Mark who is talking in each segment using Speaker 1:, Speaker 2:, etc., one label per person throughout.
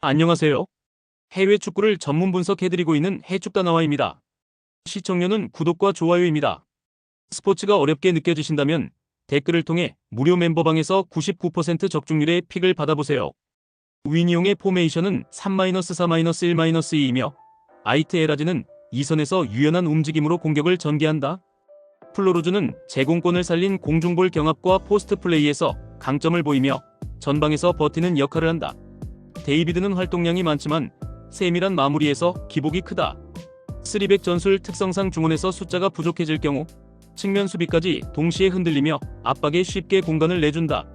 Speaker 1: 안녕하세요. 해외 축구를 전문 분석해드리고 있는 해축다나와입니다. 시청료는 구독과 좋아요입니다. 스포츠가 어렵게 느껴지신다면 댓글을 통해 무료 멤버방에서 99% 적중률의 픽을 받아보세요. 위니용의 포메이션은 3-4-1-2이며 아이트 에라즈는 2선에서 유연한 움직임으로 공격을 전개한다. 플로루즈는 제공권을 살린 공중볼 경합과 포스트 플레이에서 강점을 보이며 전방에서 버티는 역할을 한다. 데이비드는 활동량이 많지만 세밀한 마무리에서 기복이 크다. 3백 전술 특성상 중원에서 숫자가 부족해질 경우 측면 수비까지 동시에 흔들리며 압박에 쉽게 공간을 내준다.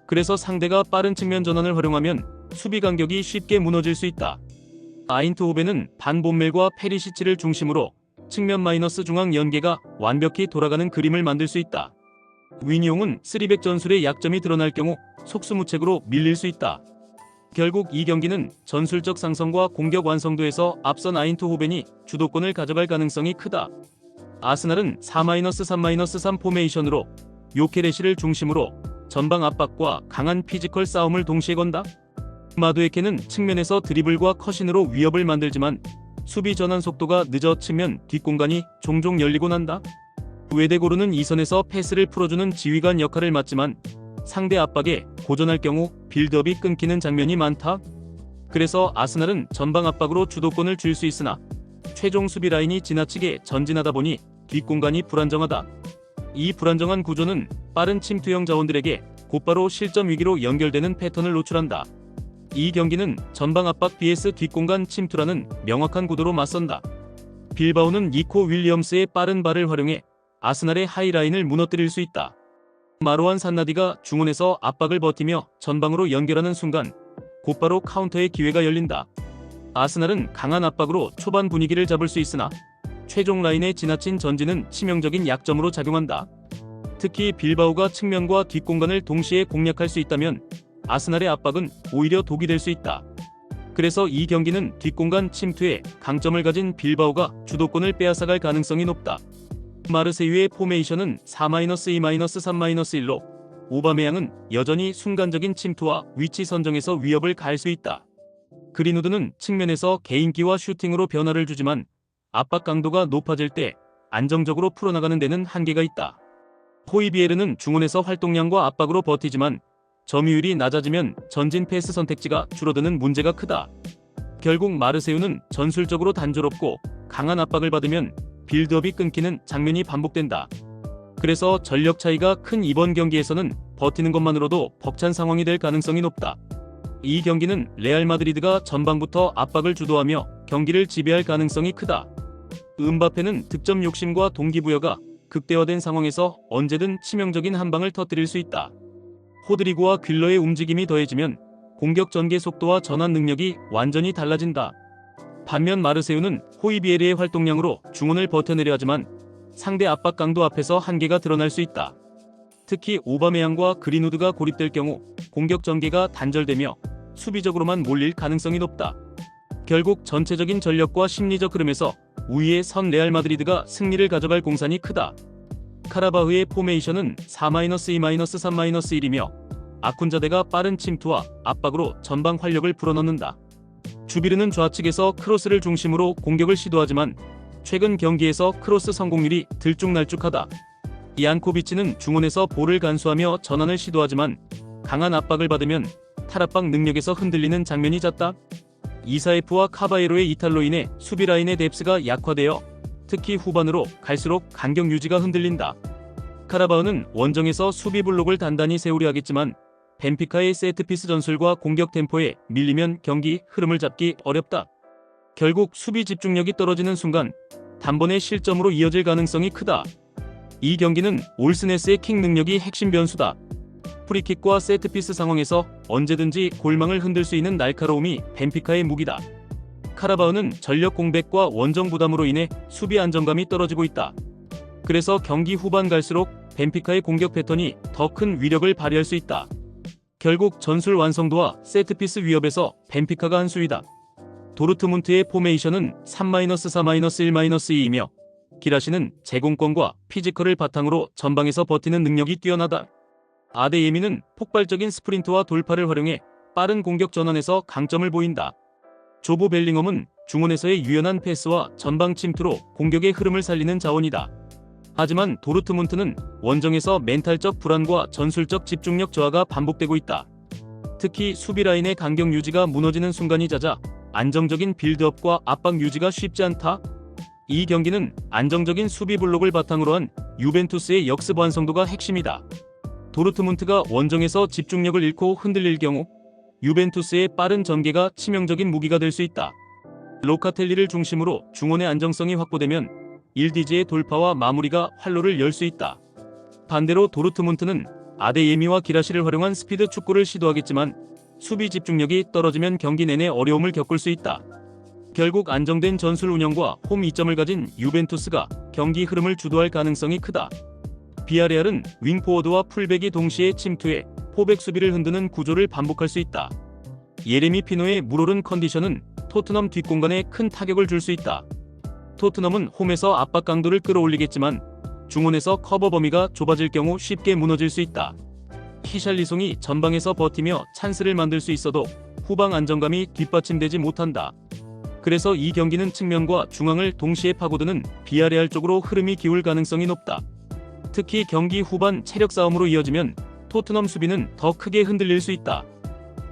Speaker 1: 그래서 상대가 빠른 측면 전환을 활용하면 수비 간격이 쉽게 무너질 수 있다. 아인트호벤은 반본멜과 페리시치를 중심으로 측면 마이너스 중앙 연계가 완벽히 돌아가는 그림을 만들 수 있다. 위니용은 3백 전술의 약점이 드러날 경우 속수무책으로 밀릴 수 있다. 결국 이 경기는 전술적 상성과 공격 완성도에서 앞선 아인트호벤이 주도권을 가져갈 가능성이 크다. 아스날은 4-3-3 포메이션으로 요케레시를 중심으로 전방 압박과 강한 피지컬 싸움을 동시에 건다. 마두에케는 측면에서 드리블과 컷신으로 위협을 만들지만 수비 전환 속도가 늦어 측면 뒷공간이 종종 열리곤 한다. 웨데고르는 2선에서 패스를 풀어주는 지휘관 역할을 맡지만 상대 압박에 고전할 경우 빌드업이 끊기는 장면이 많다. 그래서 아스날은 전방 압박으로 주도권을 줄 수 있으나 최종 수비 라인이 지나치게 전진하다 보니 뒷공간이 불안정하다. 이 불안정한 구조는 빠른 침투형 자원들에게 곧바로 실점 위기로 연결되는 패턴을 노출한다. 이 경기는 전방 압박 vs 뒷공간 침투라는 명확한 구도로 맞선다. 빌바오는 니코 윌리엄스의 빠른 발을 활용해 아스날의 하이라인을 무너뜨릴 수 있다. 마로안 산나디가 중원에서 압박을 버티며 전방으로 연결하는 순간 곧바로 카운터의 기회가 열린다. 아스날은 강한 압박으로 초반 분위기를 잡을 수 있으나 최종 라인의 지나친 전진은 치명적인 약점으로 작용한다. 특히 빌바오가 측면과 뒷공간을 동시에 공략할 수 있다면 아스날의 압박은 오히려 독이 될 수 있다. 그래서 이 경기는 뒷공간 침투에 강점을 가진 빌바오가 주도권을 빼앗아갈 가능성이 높다. 마르세유의 포메이션은 4-2-3-1로 오바메양은 여전히 순간적인 침투와 위치 선정에서 위협을 가할 수 있다. 그린우드는 측면에서 개인기와 슈팅으로 변화를 주지만 압박 강도가 높아질 때 안정적으로 풀어나가는 데는 한계가 있다. 호이비에르는 중원에서 활동량과 압박으로 버티지만 점유율이 낮아지면 전진 패스 선택지가 줄어드는 문제가 크다. 결국 마르세유는 전술적으로 단조롭고 강한 압박을 받으면 빌드업이 끊기는 장면이 반복된다. 그래서 전력 차이가 큰 이번 경기에서는 버티는 것만으로도 벅찬 상황이 될 가능성이 높다. 이 경기는 레알 마드리드가 전방부터 압박을 주도하며 경기를 지배할 가능성이 크다. 음바페는 득점 욕심과 동기부여가 극대화된 상황에서 언제든 치명적인 한 방을 터뜨릴 수 있다. 호드리고와 퀼러의 움직임이 더해지면 공격 전개 속도와 전환 능력이 완전히 달라진다. 반면 마르세유는 호이비에르의 활동량으로 중원을 버텨내려 하지만 상대 압박 강도 앞에서 한계가 드러날 수 있다. 특히 오바메양과 그린우드가 고립될 경우 공격 전개가 단절되며 수비적으로만 몰릴 가능성이 높다. 결국 전체적인 전력과 심리적 흐름에서 우위에 선 레알 마드리드가 승리를 가져갈 공산이 크다. 카라바흐의 포메이션은 4-2-3-1이며 아쿤자데가 빠른 침투와 압박으로 전방 활력을 불어넣는다. 주비르는 좌측에서 크로스를 중심으로 공격을 시도하지만 최근 경기에서 크로스 성공률이 들쭉날쭉하다. 이안코비치는 중원에서 볼을 간수하며 전환을 시도하지만 강한 압박을 받으면 탈압박 능력에서 흔들리는 장면이 잦다. 이사에프와 카바에로의 이탈로 인해 수비 라인의 뎁스가 약화되어 특히 후반으로 갈수록 간격 유지가 흔들린다. 카라바흐는 원정에서 수비 블록을 단단히 세우려 하겠지만 벤피카의 세트피스 전술과 공격 템포에 밀리면 경기 흐름을 잡기 어렵다. 결국 수비 집중력이 떨어지는 순간 단번에 실점으로 이어질 가능성이 크다. 이 경기는 올스네스의 킥 능력이 핵심 변수다. 프리킥과 세트피스 상황에서 언제든지 골망을 흔들 수 있는 날카로움이 벤피카의 무기다. 카라바흐는 전력 공백과 원정 부담으로 인해 수비 안정감이 떨어지고 있다. 그래서 경기 후반 갈수록 벤피카의 공격 패턴이 더 큰 위력을 발휘할 수 있다. 결국 전술 완성도와 세트피스 위협에서 벤피카가 한 수위다. 도르트문트의 포메이션은 3-4-1-2이며 기라시는 제공권과 피지컬을 바탕으로 전방에서 버티는 능력이 뛰어나다. 아데예미는 폭발적인 스프린트와 돌파를 활용해 빠른 공격 전환에서 강점을 보인다. 조보 벨링엄은 중원에서의 유연한 패스와 전방 침투로 공격의 흐름을 살리는 자원이다. 하지만 도르트문트는 원정에서 멘탈적 불안과 전술적 집중력 저하가 반복되고 있다. 특히 수비 라인의 간격 유지가 무너지는 순간이 잦아 안정적인 빌드업과 압박 유지가 쉽지 않다. 이 경기는 안정적인 수비 블록을 바탕으로 한 유벤투스의 역습 완성도가 핵심이다. 도르트문트가 원정에서 집중력을 잃고 흔들릴 경우 유벤투스의 빠른 전개가 치명적인 무기가 될 수 있다. 로카텔리를 중심으로 중원의 안정성이 확보되면 일디지의 돌파와 마무리가 활로를 열 수 있다. 반대로 도르트문트는 아데예미와 기라시를 활용한 스피드 축구를 시도하겠지만 수비 집중력이 떨어지면 경기 내내 어려움을 겪을 수 있다. 결국 안정된 전술 운영과 홈 이점을 가진 유벤투스가 경기 흐름을 주도할 가능성이 크다. 비아레알은 윙포워드와 풀백이 동시에 침투해 포백 수비를 흔드는 구조를 반복할 수 있다. 예레미 피노의 물오른 컨디션은 토트넘 뒷공간에 큰 타격을 줄 수 있다. 토트넘은 홈에서 압박 강도를 끌어올리겠지만 중원에서 커버 범위가 좁아질 경우 쉽게 무너질 수 있다. 히샬리송이 전방에서 버티며 찬스를 만들 수 있어도 후방 안정감이 뒷받침되지 못한다. 그래서 이 경기는 측면과 중앙을 동시에 파고드는 비아레알 쪽으로 흐름이 기울 가능성이 높다. 특히 경기 후반 체력 싸움으로 이어지면 토트넘 수비는 더 크게 흔들릴 수 있다.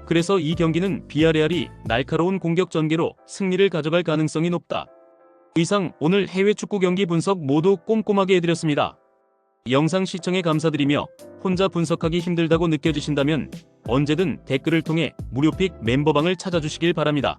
Speaker 1: 그래서 이 경기는 비아레알이 날카로운 공격 전개로 승리를 가져갈 가능성이 높다. 이상 오늘 해외 축구 경기 분석 모두 꼼꼼하게 해드렸습니다. 영상 시청에 감사드리며 혼자 분석하기 힘들다고 느껴지신다면 언제든 댓글을 통해 무료픽 멤버방을 찾아주시길 바랍니다.